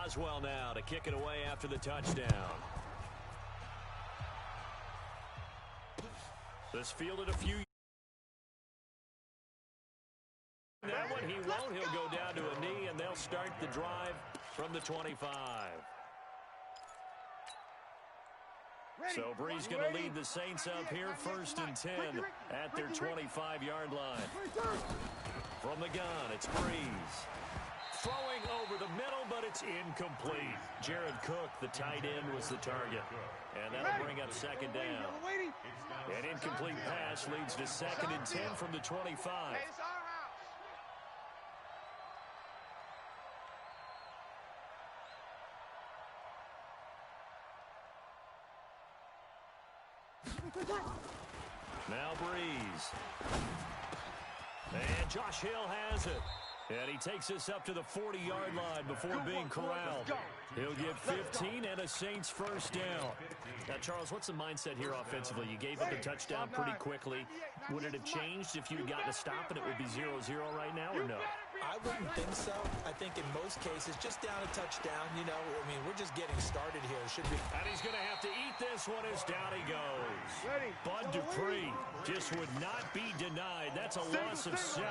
Boswell now to kick it away after the touchdown. This fielded a few. That one he won't. He'll go down to a knee, and they'll start the drive from the 25. So Bree's going to lead the Saints up here, 1st and 10 at their 25-yard line. From the gun, it's Breeze. Throwing over the middle, but it's incomplete. Jared Cook, the tight end, was the target. And that'll bring up 2nd down. An incomplete pass leads to 2nd and 10 from the 25. Now Breeze. And Josh Hill has it. And he takes us up to the 40-yard line before being corralled. He'll get 15 and a Saints 1st down. Now, Charles, what's the mindset here offensively? You gave up a touchdown pretty quickly. Would it have changed if you had gotten a stop and it would be 0-0 right now, or no? I wouldn't think so. I think in most cases, just down a touchdown, you know, I mean, we're just getting started here. It should be. And he's going to have to eat this one as down he goes. Bud Dupree just would not be denied. That's a loss of 7.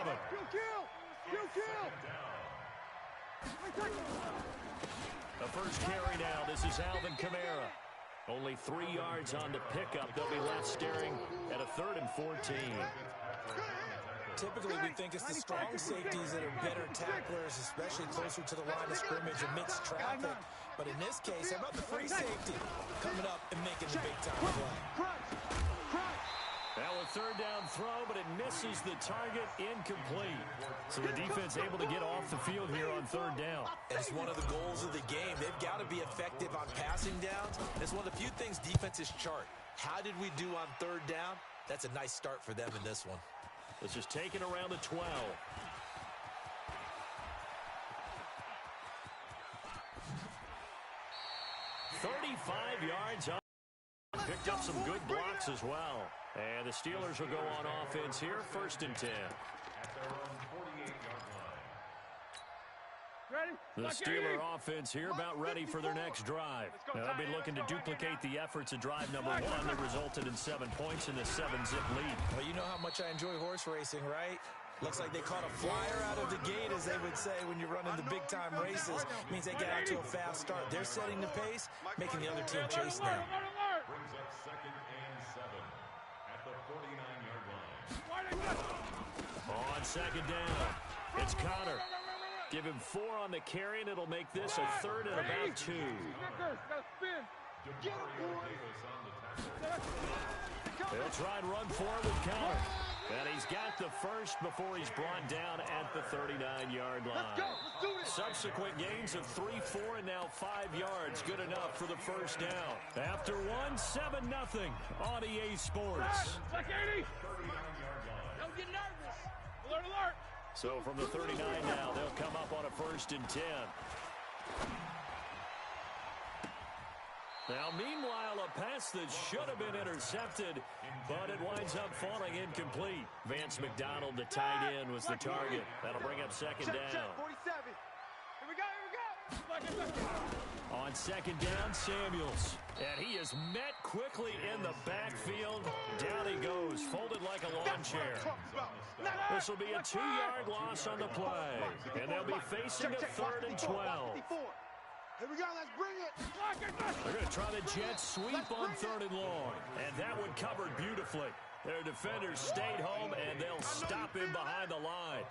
The first carry now. This is Alvin Kamara. Only 3 yards on the pickup. They'll be left staring at a 3rd and 14. Typically, we think it's the strong safeties that are better tacklers, especially closer to the line of scrimmage amidst traffic. But in this case, how about the free safety coming up and making the big-time play? Now a 3rd down throw, but it misses the target, incomplete. So the defense able to get off the field here on 3rd down. And it's one of the goals of the game. They've got to be effective on passing downs. It's one of the few things defenses chart. How did we do on 3rd down? That's a nice start for them in this one. This is taken around the 12. Yards up. Picked up some good blocks as well. And the Steelers will go on offense here, 1st and 10. The Steeler offense here about ready for their next drive. Now, they'll be looking to duplicate the efforts of drive number 1 that resulted in 7 points in the 7-zip lead. Well, you know how much I enjoy horse racing, right? Looks like they caught a flyer out of the gate, as they would say when you're running the big-time races. It means they get out to a fast start. They're setting the pace, making the other team chase now. Brings up 2nd and 7 at the 49-yard line. On 2nd down, it's Connor. Give him 4 on the carry, and it'll make this a 3rd and about 2. They'll try and run for it with Connor. And he's got the first before he's brought down at the 39-yard line. Subsequent gains of 3, 4, and now 5 yards. Good enough for the 1st down. After 1, 7-0 on EA Sports. Don't get nervous. Alert, alert. So from the 39 now, they'll come up on a 1st and 10. Now, meanwhile, a pass that should have been intercepted, but it winds up falling incomplete. Vance McDonald, the tight end, was the target. That'll bring up 2nd down. 47. Here we go. On 2nd down, Samuels. And he is met quickly in the backfield. Down he goes, folded like a lawn chair. This will be a 2-yard loss on the play. And they'll be facing a 3rd and 12. Here we go, let's bring it. They're going to try the jet sweep on 3rd and long. And that one covered beautifully. Their defenders stayed home, and they'll stop him behind the line.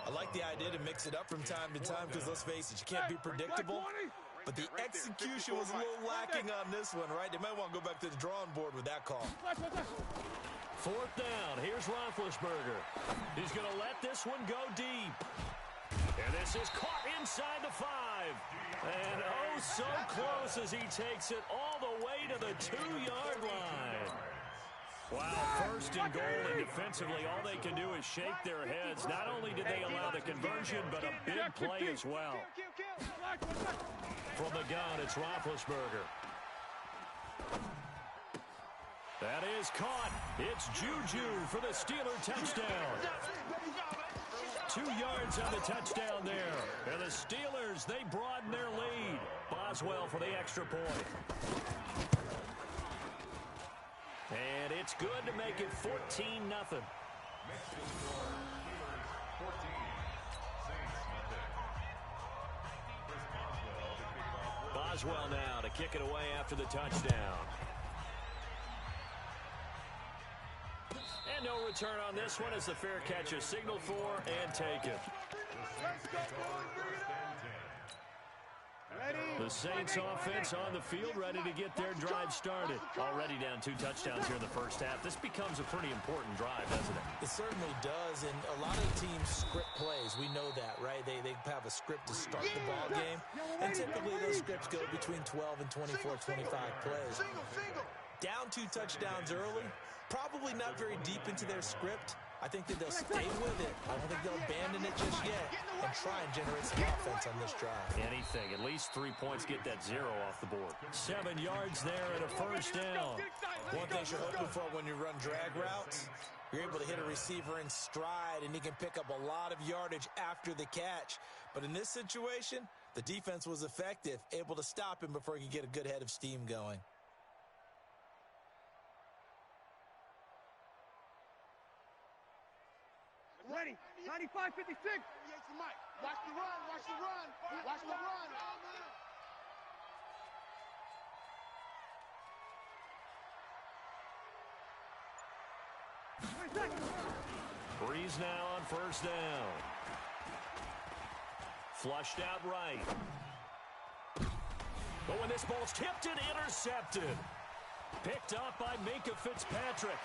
I like the idea to mix it up from time to time because, let's face it, you can't be predictable. But the execution was a little lacking on this one, right? They might want to go back to the drawing board with that call. 4th down. Here's Roethlisberger. He's going to let this one go deep. And this is caught inside the 5. And oh, so close as he takes it all the way to the 2-yard line. Wow, 1st and goal, and defensively, all they can do is shake their heads. Not only did they allow the conversion, but a big play as well. From the gun, it's Roethlisberger. That is caught. It's Juju for the Steeler touchdown. 2 yards on the touchdown there. And the Steelers, they broaden their lead. Boswell for the extra point. And it's good to make it 14-0. Boswell now to kick it away after the touchdown. And no return on this one as the fair catch is signaled for and taken. The Saints offense on the field ready to get their drive started. Already down 2 touchdowns here in the first half. This becomes a pretty important drive, doesn't it? It certainly does, and a lot of teams script plays. We know that, right? They have a script to start the ball game, and typically those scripts go between 12 and 24, 25 plays. Down 2 touchdowns early, probably not very deep into their script. I think that they'll stay with it. I don't think they'll abandon it just yet and try and generate some offense on this drive. Anything. At least 3 points, get that 0 off the board. 7 yards there and a first down. One thing you're hoping for when you run drag routes, you're able to hit a receiver in stride, and he can pick up a lot of yardage after the catch. But in this situation, the defense was effective, able to stop him before he could get a good head of steam going. Ready. 95, 56. Watch the run. Watch the run. Watch the run. Breeze now on first down. Flushed out right. But when this ball's tipped and intercepted. Picked up by Minkah Fitzpatrick.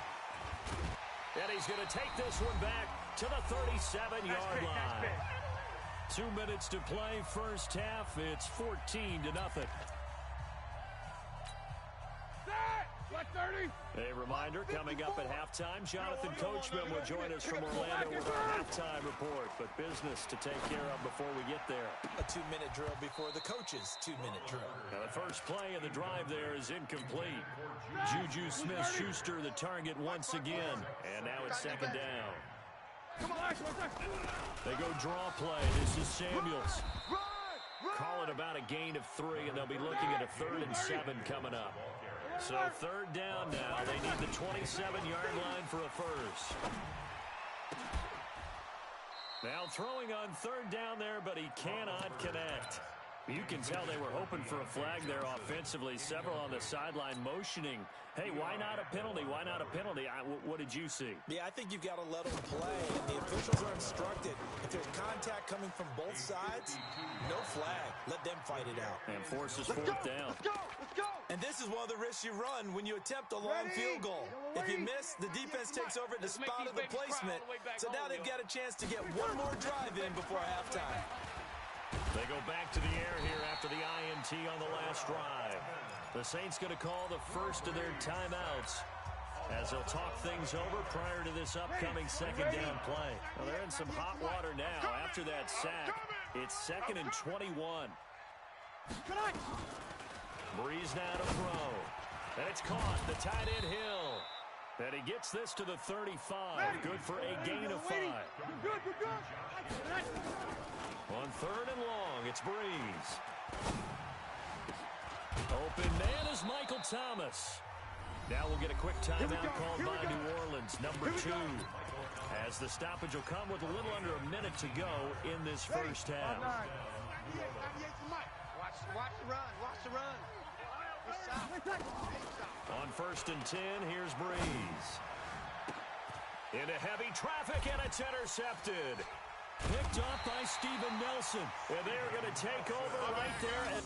And he's going to take this one back to the 37-yard line. 2 minutes to play first half. It's 14-0. A reminder, coming up at halftime, Jonathan Coachman will join us from Orlando with our halftime report. But business to take care of before we get there. A 2-minute drill before the coach's 2-minute drill. Now the first play of the drive there is incomplete. Juju Smith-Schuster the target once again. And now it's second down. They go draw play. This is Samuels. Call it about a gain of 3, and they'll be looking at a 3rd and 7 coming up. So third down now. They need the 27-yard line for a first. Now throwing on third down there, but he cannot connect. You can tell they were hoping for a flag there offensively. Several on the sideline motioning. Hey, why not a penalty? Why not a penalty? What did you see? Yeah, I think you've got to let them play. And the officials are instructed. If there's contact coming from both sides, no flag. Let them fight it out. And forces fourth down. Let's go. Let's go. And this is one of the risks you run when you attempt a long field goal. If you miss, the defense takes over the spot of the placement. So now they've got a chance to get one more drive in before halftime. They go back to the air here after the INT on the last drive. The Saints going to call the first of their timeouts as they'll talk things over prior to this upcoming second down play. Well, they're in some hot water now after that sack. It's 2nd and 21. Breeze now to throw. And it's caught. The tight end Hill. And he gets this to the 35. Good for a gain of 5. On 3rd and long, it's Breeze. Open man is Michael Thomas. Now we'll get a quick timeout called by New Orleans, number 2. As the stoppage will come with a little under a minute to go in this first half. Watch the run. Watch the run. On 1st and 10, here's Breeze. Into heavy traffic, and it's intercepted. Picked off by Steven Nelson. And they're going to take over right there.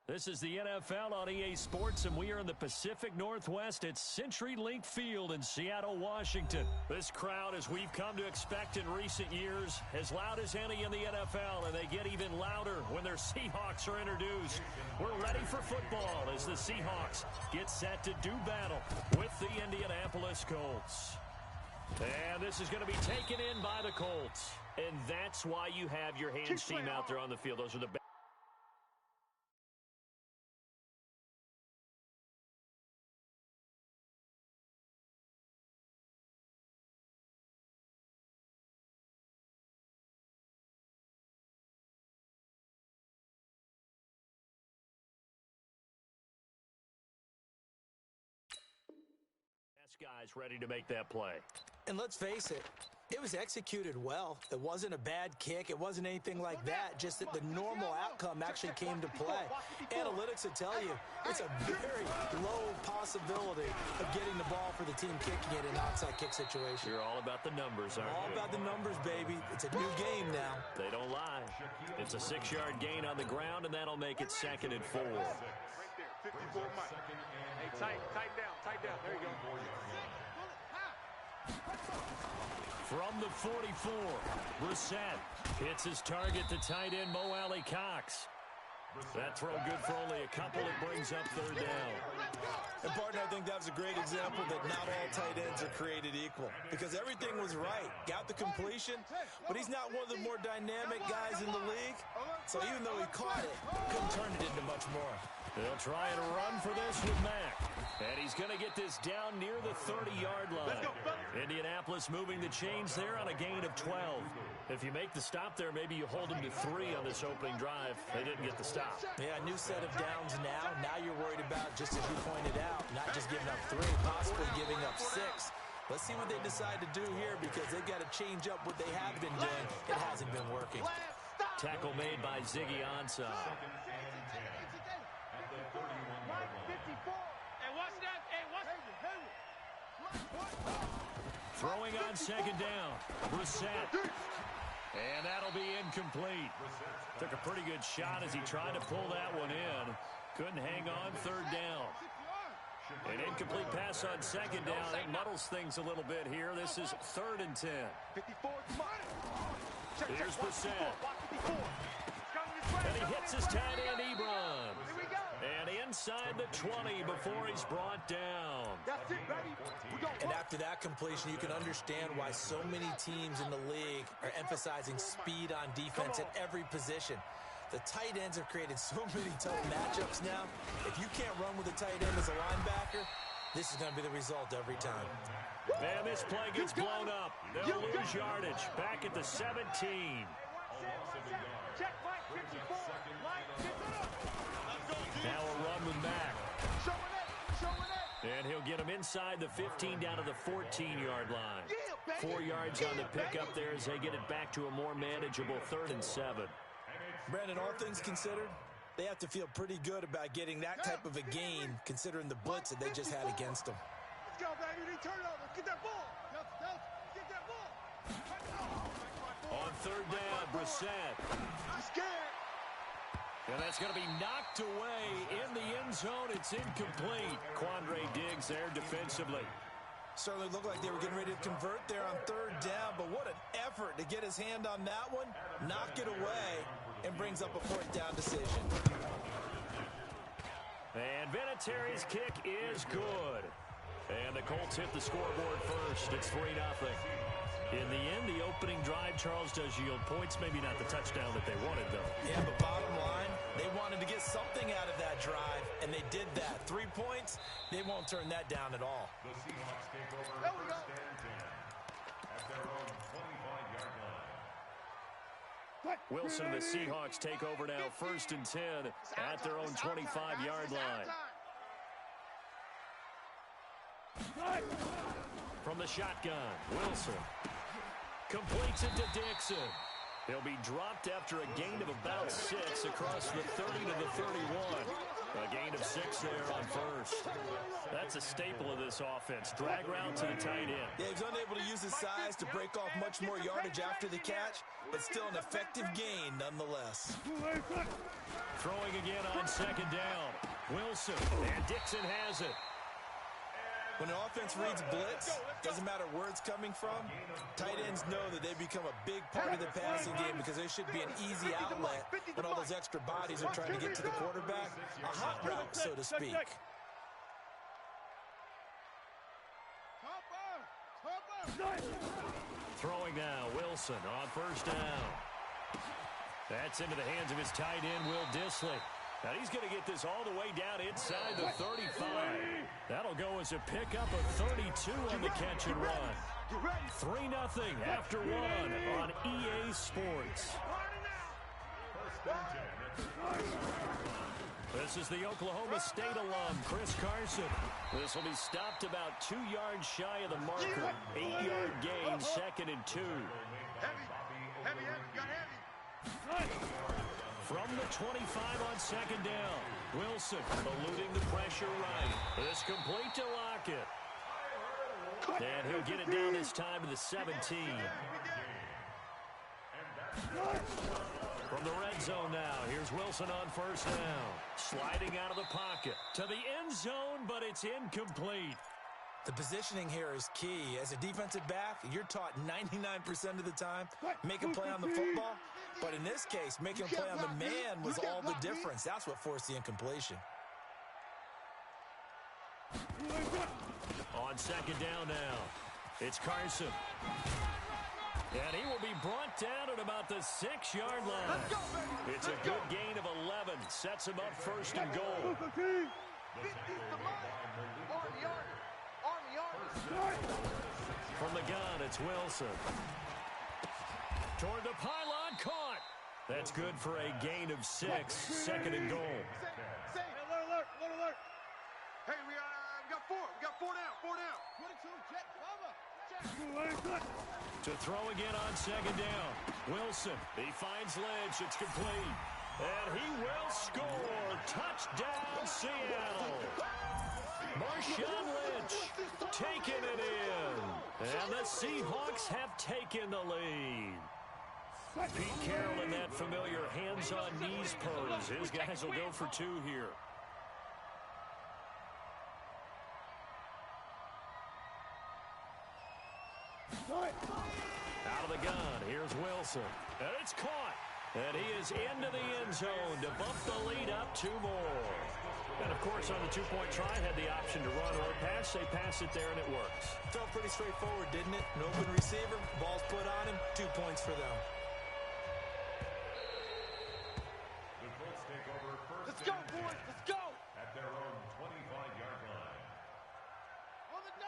This is the NFL on EA Sports, and we are in the Pacific Northwest at CenturyLink Field in Seattle, Washington. This crowd, as we've come to expect in recent years, as loud as any in the NFL, and they get even louder when their Seahawks are introduced. We're ready for football as the Seahawks get set to do battle with the Indianapolis Colts. And this is going to be taken in by the Colts. And that's why you have your hands team out there on the field. Those are the best. Guys ready to make that play. And let's face it, it was executed well. It wasn't a bad kick. It wasn't anything like that. Just that the normal outcome actually came to play. Analytics will tell you it's a very low possibility of getting the ball for the team kicking it in an onside kick situation. You're all about the numbers, aren't you? All about the numbers, baby. It's a new game now. They don't lie. It's a 6-yard gain on the ground, and that'll make it 2nd and 4. Right there, 54 Mike. Hey, tight down. There you go. From the 44, Brissett hits his target to tight end Mo Alley Cox. That throw good for only a couple. It brings up 3rd down. And, partner, I think that was a great example that not all tight ends are created equal. Because everything was right. Got the completion, but he's not one of the more dynamic guys in the league. So even though he caught it, couldn't turn it into much more. They'll try and run for this with Mack. And he's going to get this down near the 30-yard line. Indianapolis moving the chains there on a gain of 12. If you make the stop there, maybe you hold them to 3 on this opening drive. They didn't get the stop. Yeah, new set of downs now. Now you're worried about, just as you pointed out, not just giving up 3, possibly giving up 6. Let's see what they decide to do here because they've got to change up what they have been doing. It hasn't been working. Tackle made by Ziggy Ansah. Throwing on 2nd down. Brissett. And that'll be incomplete. Took a pretty good shot as he tried to pull that one in. Couldn't hang on 3rd down. An incomplete pass on 2nd down. It muddles things a little bit here. This is 3rd and 10. Here's Brissett. And he hits his tight end, Ebron. And inside the 20 before he's brought down. And after that completion, you can understand why so many teams in the league are emphasizing speed on defense at every position. The tight ends have created so many tough matchups now. If you can't run with a tight end as a linebacker, this is going to be the result every time. And this play gets blown up. They'll lose yardage. Back at the 17. Now a run with Mack. And he'll get him inside the 15 down to the 14-yard line. 4 yards on the pickup there as they get it back to a more manageable 3rd and 7. Brandon, all things considered, they have to feel pretty good about getting that type of a gain considering the blitz that they just had against them. Let's go, baby. Turn over. Get that ball. Get that ball. On 3rd down, Brissett. I'm scared. And that's going to be knocked away in the end zone. It's incomplete. Quandre Diggs there defensively. Certainly looked like they were getting ready to convert there on 3rd down, but what an effort to get his hand on that one, knock it away, and brings up a 4th down decision. And Vinatieri's kick is good. And the Colts hit the scoreboard first. It's 3-0. In the end, the opening drive, Charles, does yield points. Maybe not the touchdown that they wanted, though. Yeah, but bottom line, they wanted to get something out of that drive, and they did that. 3 points, they won't turn that down at all. The Seahawks take over first and 10 at their own 25-yard line. Wilson and the Seahawks take over now 1st and 10 at their own 25-yard line. From the shotgun, Wilson completes it to Dixon. He'll be dropped after a gain of about 6 across the 30 to the 31. A gain of 6 there on first. That's a staple of this offense. Drag route to the tight end. Yeah, he's unable to use his size to break off much more yardage after the catch, but still an effective gain nonetheless. Throwing again on second down. Wilson, and Dixon has it. When an offense reads blitz, doesn't matter where it's coming from, tight ends know that they become a big part of the passing game because there should be an easy outlet when all those extra bodies are trying to get to the quarterback. A hot route, so to speak. Throwing now, Wilson on first down. That's into the hands of his tight end, Will Dissly. Now he's going to get this all the way down inside the 35. That'll go as a pickup of 32 on the catch and run. 3-0 after 1 on EA Sports. This is the Oklahoma State alum, Chris Carson. This will be stopped about 2 yards shy of the marker. 8-yard gain, 2nd and 2. Heavy, got heavy. From the 25 on second down. Wilson eluding the pressure right. This complete to Lockett. And he'll get it down this time to the 17. From the red zone now, here's Wilson on first down. Sliding out of the pocket to the end zone, but it's incomplete. The positioning here is key. As a defensive back, you're taught 99% of the time, make a play on the football. But in this case, making a play on the man was all the difference. That's what forced the incompletion. On second down now, it's Carson. And he will be brought down at about the 6-yard line. It's a good gain of 11. Sets him up first and goal. From the gun, it's Wilson. Toward the pylon, caught. That's good for a gain of 6. 2nd and goal. Alert. Hey, we got 4. We got 4 down. 4 down. 22, jet cover. To throw again on second down. Wilson, he finds Lynch. It's complete. And he will score. Touchdown, Seattle. Marshawn Lynch taking it in. And the Seahawks have taken the lead. Pete Carroll in that familiar hands-on-knees pose. His guys will go for 2 here. Out of the gun, here's Wilson. And it's caught. And he is into the end zone to bump the lead up 2 more. And, of course, on the 2-point try, had the option to run or pass. They pass it there, and it works. Felt pretty straightforward, didn't it? An open receiver, ball's put on him, 2 points for them. Let's go, boys. Let's go. At their own 25-yard line.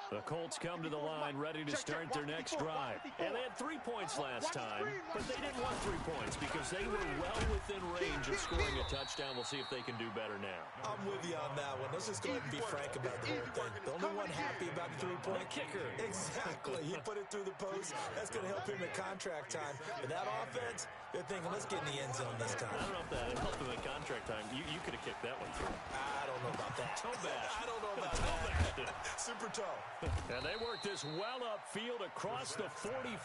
The Colts come to the line ready to start their next drive. And they had 3 points last time, but they didn't want 3 points because they were well within range of scoring a touchdown. We'll see if they can do better now. I'm with you on that one. Let's just go ahead and be frank about the whole thing. The only one happy about the 3-point kicker. Exactly. He put it through the post. That's going to help him at contract time. But that offense, they're thinking, let's get in the end zone this time. I don't know if that helped him at contract time. You could have kicked that one through. I don't know about that. Toe bash. I don't know about Toe that. bash. Super toe. And they work this well upfield across the 45.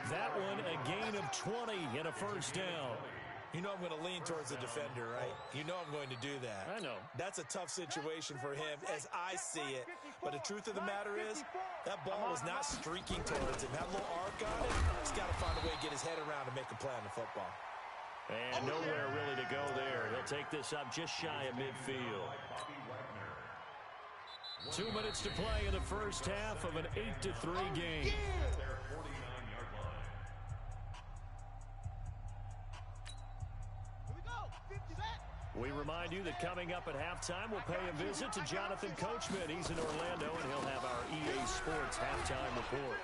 That one a gain of 20 and a first down. You know I'm going to lean towards the defender, right? You know I'm going to do that. I know. That's a tough situation for him as I see it. But the truth of the matter is, that ball was not streaking towards him. That little arc on it, he's got to find a way to get his head around and make a play on the football. And nowhere really to go there. He'll take this up just shy of midfield. 2 minutes to play in the first half of an 8-3 game. We remind you that coming up at halftime, we'll pay a visit to Jonathan Coachman. He's in Orlando, and he'll have our EA Sports halftime report.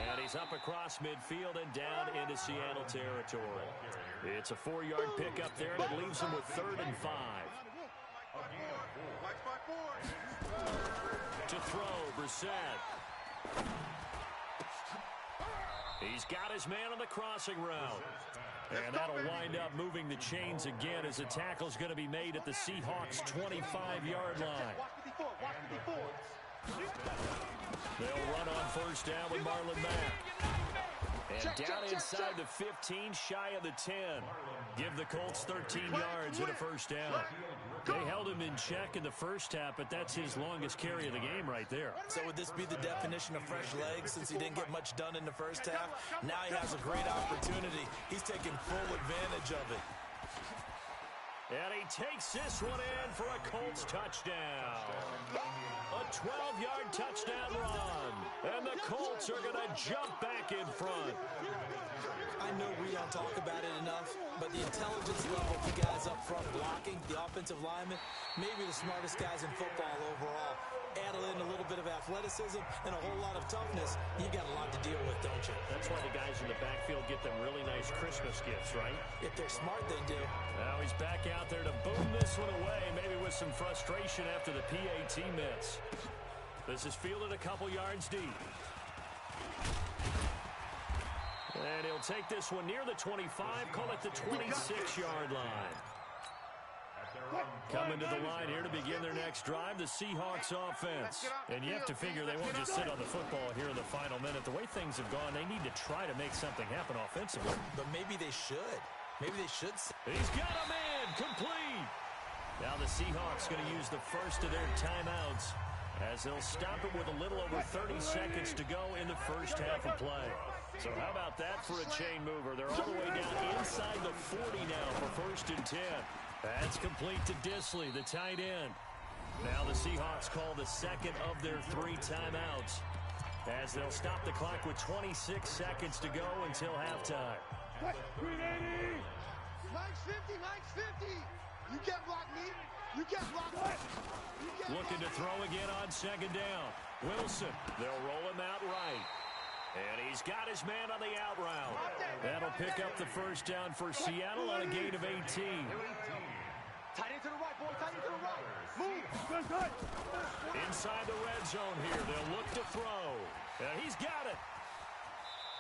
And he's up across midfield and down into Seattle territory. It's a 4-yard pickup there, and it leaves him with 3rd and 5. To throw, Brissett. He He's got his man on the crossing route. And that'll wind up moving the chains again as the tackle's going to be made at the Seahawks' 25-yard line. They'll run on first down with Marlon Mack. And down inside the 15, shy of the 10. Give the Colts 13 yards and a first down. They held him in check in the first half, but that's his longest carry of the game right there. So would this be the definition of fresh legs since he didn't get much done in the first half? Now he has a great opportunity. He's taking full advantage of it. And he takes this one in for a Colts touchdown. A 12-yard touchdown run. And the Colts are going to jump back in front. I know we don't talk about it enough, but the intelligence level of the guys up front blocking, the offensive linemen, maybe the smartest guys in football overall. Add in a little bit of athleticism and a whole lot of toughness, you've got a lot to deal with, don't you? That's why the guys in the backfield get them really nice Christmas gifts, right? If they're smart, they do. Now he's back out there to boom this one away, maybe with some frustration after the PAT miss. This is fielded a couple yards deep. And he'll take this one near the 25, call it the 26-yard line. Coming to the line here to begin their next drive, the Seahawks offense. And you have to figure they won't just sit on the football here in the final minute. The way things have gone, they need to try to make something happen offensively. But maybe they should. Maybe they should. He's got a man, complete. Now the Seahawks going to use the first of their timeouts as they'll stop it with a little over 30 seconds to go in the first half of play. So how about that for a chain mover? They're all the way down inside the 40 now for 1st and 10. That's complete to Disley, the tight end. Now the Seahawks call the second of their 3 timeouts as they'll stop the clock with 26 seconds to go until halftime. Mike's 50, Mike's 50. You can't block me. You can't block me. Looking to throw again on second down. Wilson, they'll roll him out right. And he's got his man on the out route. That'll pick up the first down for Seattle on a gain of 18. Tight end to the right, boy. Tight end to the right. Move. Inside the red zone here. They'll look to throw. And he's got it.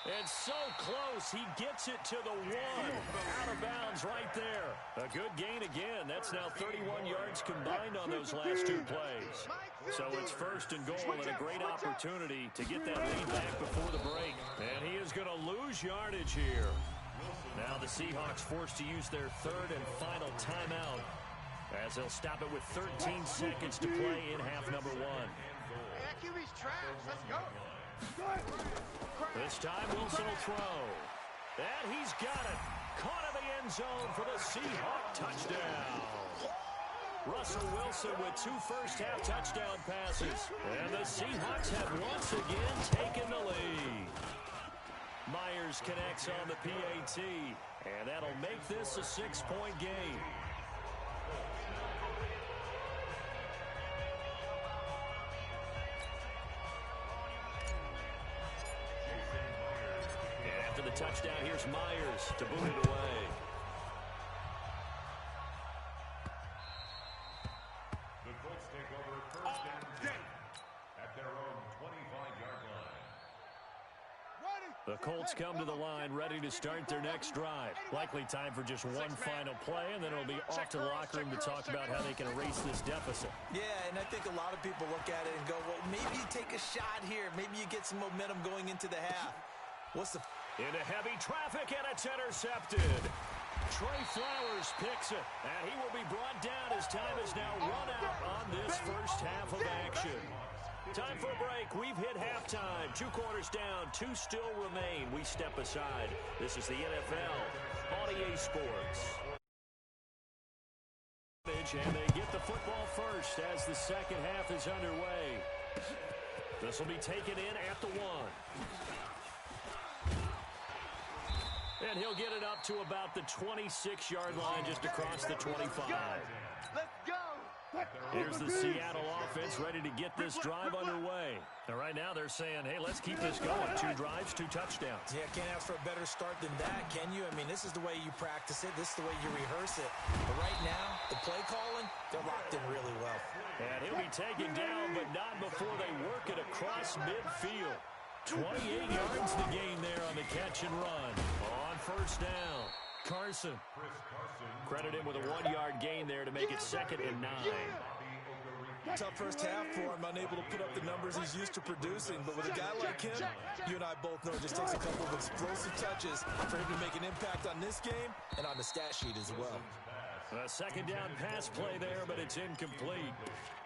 And so close, he gets it to the 1. Out of bounds right there. A good gain again. That's now 31 yards combined on those last 2 plays. So it's 1st and goal and a great opportunity to get that lead back before the break. And he is going to lose yardage here. Now the Seahawks forced to use their 3rd and final timeout as they'll stop it with 13 seconds to play in half number 1. That QB's trash. Let's go. This time Wilson will throw. And he's got it. Caught in the end zone for the Seahawk touchdown. Russell Wilson with 2 first-half touchdown passes. And the Seahawks have once again taken the lead. Myers connects on the PAT. And that'll make this a 6-point game. The touchdown, here's Myers to boot it away. The Colts take over 1st and 10 at their own 25-yard line. The Colts come to the line ready to start their next drive. Likely time for just one final play, and then it'll be off to the locker room to talk about how they can erase this deficit. Yeah, and I think a lot of people look at it and go, well, maybe you take a shot here. Maybe you get some momentum going into the half. What's the... Into heavy traffic, and it's intercepted. Trey Flowers picks it, and he will be brought down as time is now run out on this first half of action. Time for a break. We've hit halftime. 2 quarters down, 2 still remain. We step aside. This is the NFL on EA Sports. And they get the football first as the second half is underway. This will be taken in at the 1. And he'll get it up to about the 26-yard line just across the 25. Let's go. Here's the Seattle offense ready to get this drive underway. And right now they're saying, hey, let's keep this going. 2 drives, 2 touchdowns. Yeah, can't ask for a better start than that, can you? I mean, this is the way you practice it. This is the way you rehearse it. But right now, the play calling, they're locked in really well. And he'll be taken down, but not before they work it across midfield. 28 yards to gain there on the catch and run. On first down, Carson. Credit him with a 1-yard gain there to make it 2nd and 9. Tough first half for him, unable to put up the numbers he's used to producing. But with a guy like him, you and I both know it just takes a couple of explosive touches for him to make an impact on this game and on the stat sheet as well. A 2nd down pass play there, but it's incomplete.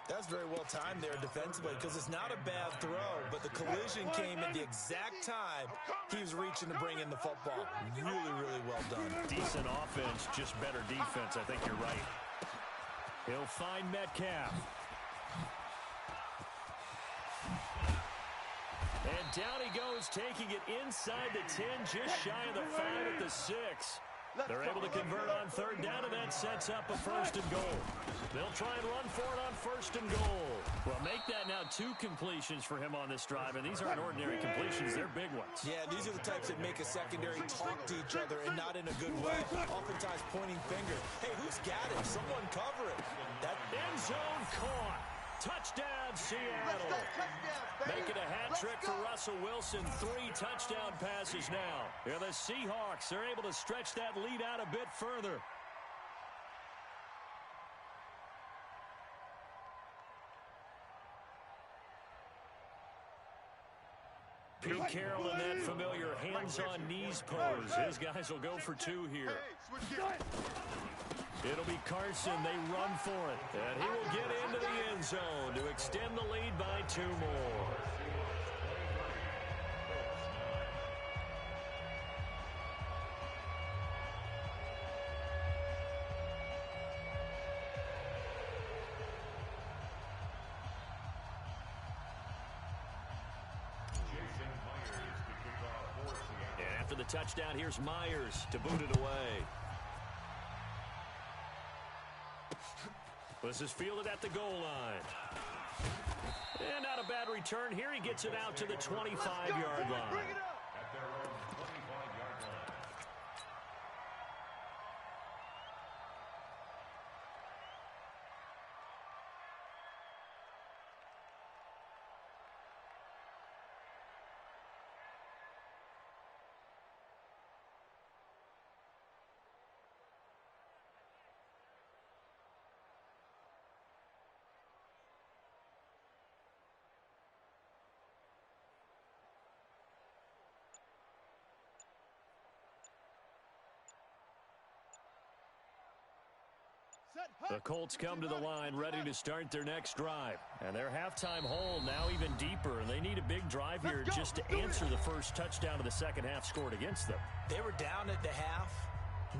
That's very well timed there defensively because it's not a bad throw, but the collision came at the exact time he was reaching to bring in the football. Really, really well done. Decent offense, just better defense. I think you're right. He'll find Metcalf. And down he goes, taking it inside the 10, just shy of the 5 at the 6. They're able to convert on 3rd down, and that sets up a 1st and goal. They'll try and run for it on 1st and goal. Well, make that now 2 completions for him on this drive, and these aren't ordinary completions. They're big ones. Yeah, these are the types that make a secondary talk to each other and not in a good way. Oftentimes pointing finger. Hey, who's got him? Someone cover it. That end zone caught. Touchdown, Seattle. Making a hat trick for Russell Wilson. 3 touchdown passes now. Yeah, the Seahawks are able to stretch that lead out a bit further. Pete Carroll in that familiar hands-on-knees pose. His guys will go for 2 here. It'll be Carson. They run for it. And he will get into the end zone to extend the lead by 2 more. And after the touchdown, here's Myers to boot it away. This is fielded at the goal line. And not a bad return here. He gets it out to the 25-yard line. At their own 25-yard line. The Colts come to the line ready to start their next drive. And their halftime hole now even deeper. And they need a big drive here just to answer the first touchdown of the second half scored against them. They were down at the half.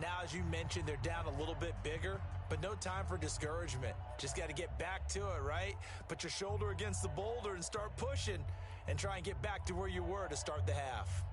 Now, as you mentioned, they're down a little bit bigger. But no time for discouragement. Just got to get back to it, right? Put your shoulder against the boulder and start pushing. And try and get back to where you were to start the half.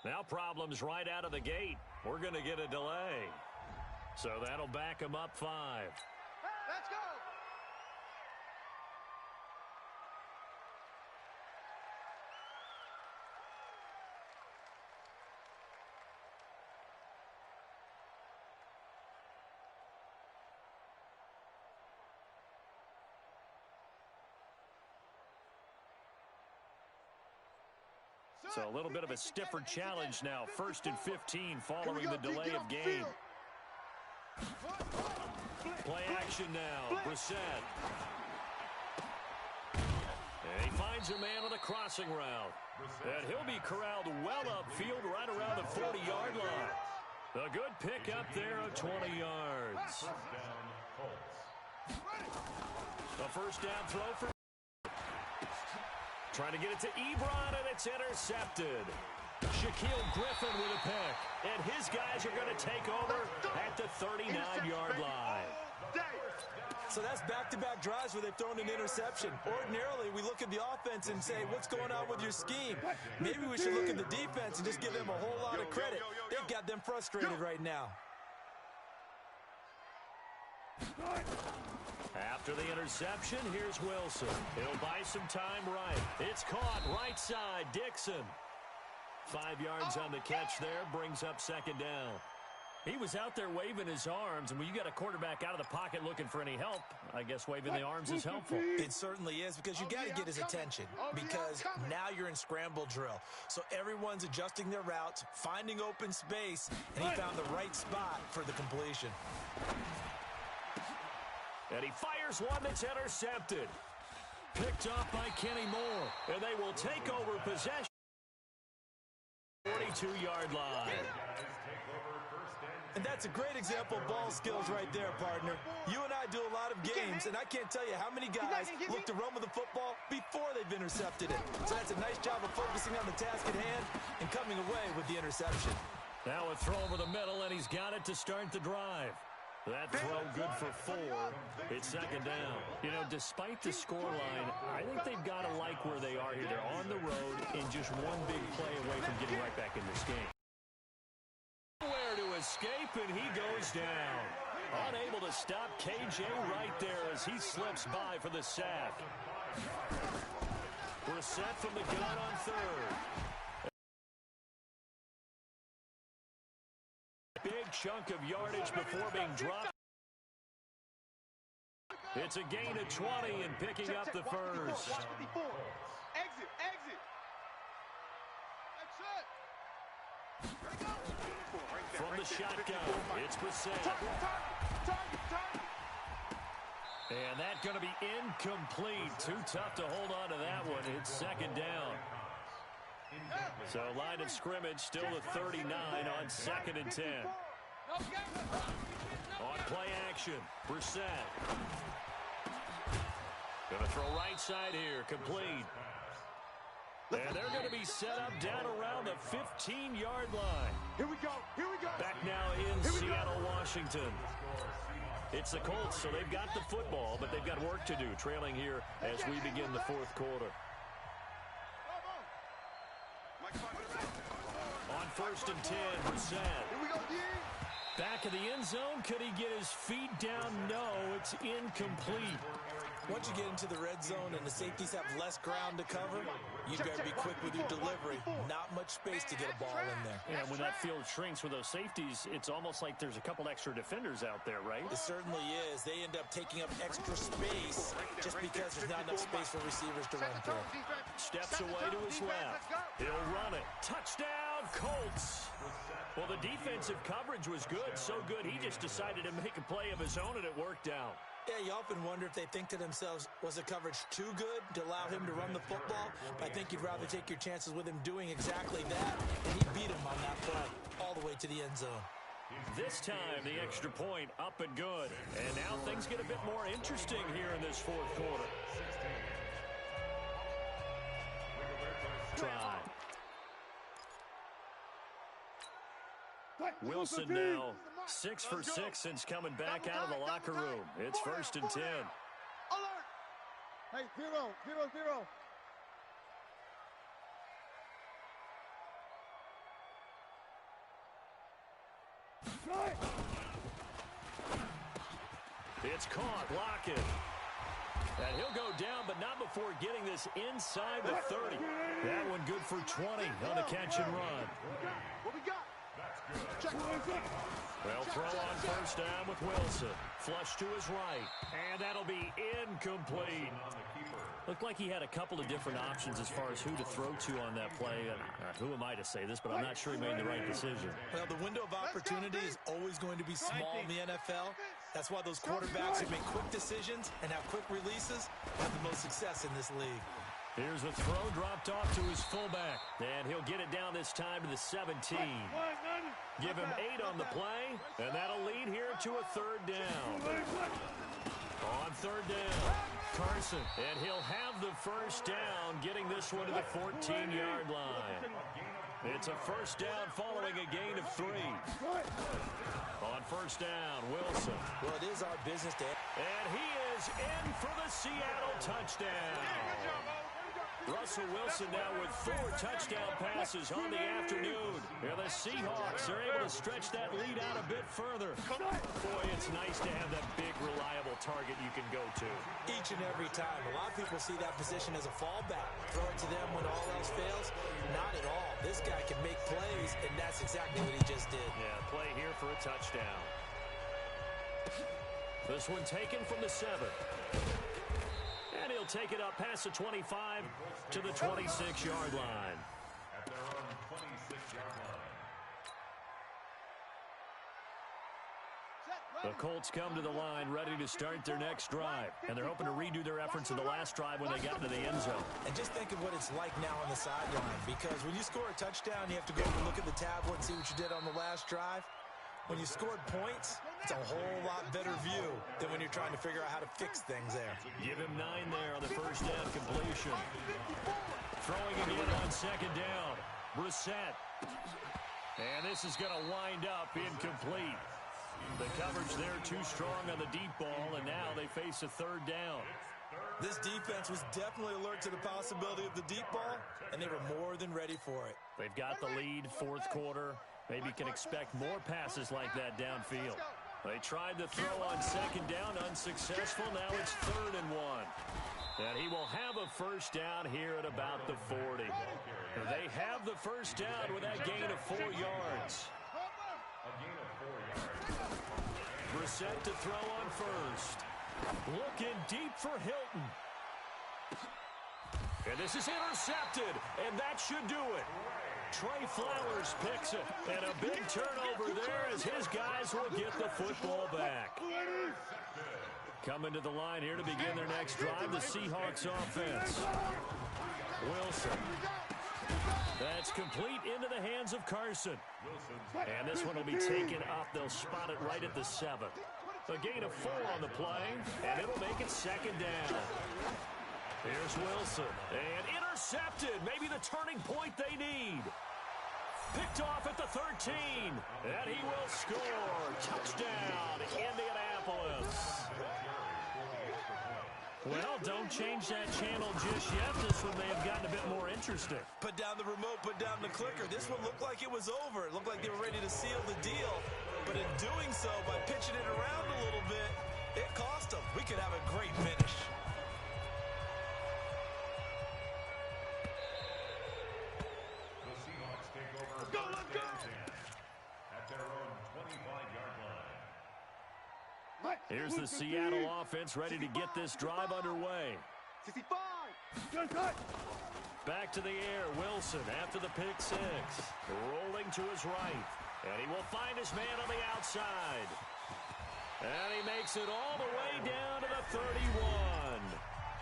Now problems right out of the gate. We're going to get a delay. So that'll back them up 5. Let's go. So a little bit of a stiffer challenge now. 1st and 15 following the delay of game. Play action now. Brissett. And he finds a man on a crossing route. And he'll be corralled well upfield right around the 40-yard line. A good pickup there of 20 yards. A first down throw for trying to get it to Ebron, and it's intercepted. Shaquille Griffin with a pick. And his guys are going to take over at the 39-yard line. So that's back-to-back drives where they've thrown an interception. Ordinarily, we look at the offense and say, what's going on with your scheme? Maybe we should look at the defense and just give them a whole lot of credit. They've got them frustrated right now. After the interception, here's Wilson. He'll buy some time right. It's caught right side. Dixon. 5 yards on the catch there. Brings up second down. He was out there waving his arms, and when you got a quarterback out of the pocket looking for any help, I guess waving the arms is helpful. It certainly is, because you got to get his attention, because now you're in scramble drill. So everyone's adjusting their routes, finding open space, and he found the right spot for the completion. And he fires one that's intercepted. Picked off by Kenny Moore, and they will take over possession. 42-yard line. And that's a great example of ball skills right there, partner. You and I do a lot of games, and I can't tell you how many guys look to run with the football before they've intercepted it. So that's a nice job of focusing on the task at hand and coming away with the interception. Now a throw over the middle, and he's got it to start the drive. That throw good for 4. It's second down. You know, despite the scoreline, I think they've got to like where they are here. They're on the road and just one big play away from getting right back in this game. Where to escape, and he goes down. Unable to stop KJ right there as he slips by for the sack. We're set from the gun on third. Big chunk of yardage before being dropped. It's a gain of 20 and picking up the first. Exit, exit. That's it. From the shotgun, it's Brissett. And that's going to be incomplete. Too tough to hold on to that one. It's second down. So line of scrimmage still at 39 on 2nd and 10. On play action, Brissett. Going to throw right side here, complete. And they're going to be set up down around the 15-yard line. Here we go, here we go. Back now in Seattle, Washington. It's the Colts, so they've got the football, but they've got work to do, trailing here as we begin the fourth quarter. On 1st and 10, Brissett. Here we go, D. Back of the end zone. Could he get his feet down? No, it's incomplete. Once you get into the red zone and the safeties have less ground to cover, you better be quick with your delivery. Not much space to get a ball in there. Yeah, when that field shrinks with those safeties, it's almost like there's a couple extra defenders out there, right? It certainly is. They end up taking up extra space just because there's not enough space for receivers to run through. Steps away to his left. He'll run it. Touchdown, Colts. Well, the defensive coverage was good, so good he just decided to make a play of his own, and it worked out. Yeah, you often wonder if they think to themselves, was the coverage too good to allow him to run the football? But I think you'd rather take your chances with him doing exactly that, and he beat him on that play all the way to the end zone. This time, the extra point up and good. And now things get a bit more interesting here in this fourth quarter. Try. Wilson now 6 for 6 since coming back out of the locker room. It's 1st and 10. Alert! Hey, 0-0-0. It's caught, Lockett. And he'll go down, but not before getting this inside the 30. That one good for 20 on the catch and run. What we got? Check. Well, throw on 1st down with Wilson. Flush to his right. And that'll be incomplete. Looked like he had a couple of different options as far as who to throw to on that play. And who am I to say this, but I'm not sure he made the right decision. Well, the window of opportunity is always going to be small in the NFL. That's why those quarterbacks who make quick decisions and have quick releases have the most success in this league. Here's a throw dropped off to his fullback. And he'll get it down this time to the 17. Give him 8 on the play, and that'll lead here to a 3rd down. On 3rd down, Carson, and he'll have the 1st down, getting this one to the 14-yard line. It's a first down following a gain of 3. On first down, Wilson. Well, it is our business to... And he is in for the Seattle touchdown. Russell Wilson now with 4 touchdown passes on the afternoon. And the Seahawks are able to stretch that lead out a bit further. Boy, it's nice to have that big, reliable target you can go to. Each and every time. A lot of people see that position as a fallback. Throw it to them when all else fails. Not at all. This guy can make plays, and that's exactly what he just did. Yeah, play here for a touchdown. This one taken from the 7. And he'll take it up past the 25 to the 26-yard line. At their own 26-yard line. The Colts come to the line ready to start their next drive. And they're hoping to redo their efforts in the last drive when they got into the end zone. And just think of what it's like now on the sideline. Because when you score a touchdown, you have to go and look at the tablet and see what you did on the last drive. When you scored points, it's a whole lot better view than when you're trying to figure out how to fix things there. Give him 9 there on the first down completion. Throwing again on second down. Brissett. And this is going to wind up incomplete. The coverage there too strong on the deep ball, and now they face a third down. This defense was definitely alert to the possibility of the deep ball, and they were more than ready for it. They've got the lead, fourth quarter. Maybe you can expect more passes like that downfield. They tried to throw on second down, unsuccessful. Now it's 3rd and 1. And he will have a first down here at about the 40. They have the first down with that gain of 4 yards. A gain of 4 yards. Brissett to throw on first. Looking deep for Hilton. And this is intercepted, and that should do it. Trey Flowers picks it, and a big turnover there as his guys will get the football back. Coming to the line here to begin their next drive, the Seahawks offense. Wilson. That's complete into the hands of Carson. And this one will be taken up. They'll spot it right at the 7. A gain of 4 on the play, and it'll make it second down. Here's Wilson, and intercepted. Maybe the turning point they need. Picked off at the 13, and he will score. Touchdown, Indianapolis. Well, don't change that channel just yet. This one may have gotten a bit more interesting. Put down the remote, put down the clicker. This one looked like it was over. It looked like they were ready to seal the deal. But in doing so, by pitching it around a little bit, it cost them. We could have a great finish. The Seahawks take over first and 10 at their own 25-yard line. Here's the Seattle offense ready to get this drive underway. 65. Back to the air, Wilson after the pick 6. Rolling to his right. And he will find his man on the outside. And he makes it all the way down to the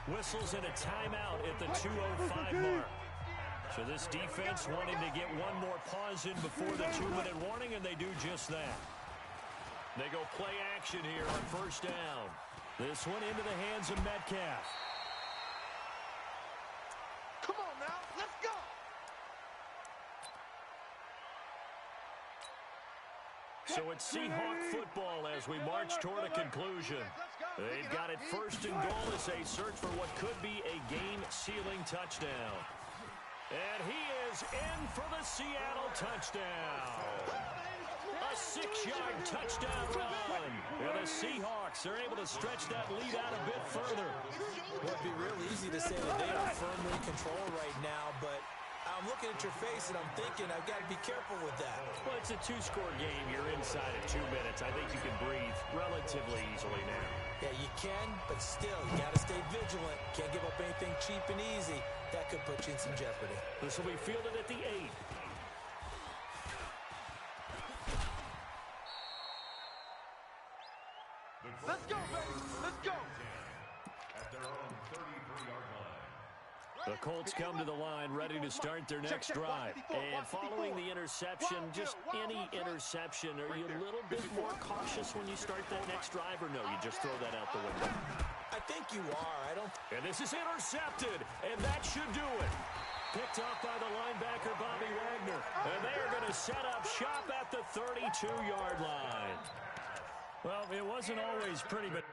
31. Whistles in a timeout at the 2:05 mark. So this defense wanting to get one more pause in before the 2-minute warning, and they do just that. They go play action here on first down. This one into the hands of Metcalf. Come on now, let's go. So it's Seahawk football as we march toward a conclusion. They've got it first and goal as they search for what could be a game-sealing touchdown. And he is in for the Seattle touchdown. A 6-yard touchdown run. And the Seahawks are able to stretch that lead out a bit further. It would be real easy to say that they are firmly in control right now, but I'm looking at your face and I'm thinking I've got to be careful with that. Well, it's a 2-score game. You're inside of 2 minutes. I think you can breathe relatively easily now. Yeah, you can, but still, you got to stay vigilant. Can't give up anything cheap and easy. That could put you in some jeopardy. This will be fielded at the 8. Let's go, baby. Let's go. At their own 33-yard line. The Colts come to the line ready to start their next drive. And following the interception, just any interception, are you a little bit more cautious when you start that next drive, or no, you just throw that out the window? I think you are. And this is intercepted, and that should do it. Picked off by the linebacker, Bobby Wagner. defender. And they are going to set up shop at the 32-yard line. Well, it wasn't always pretty, but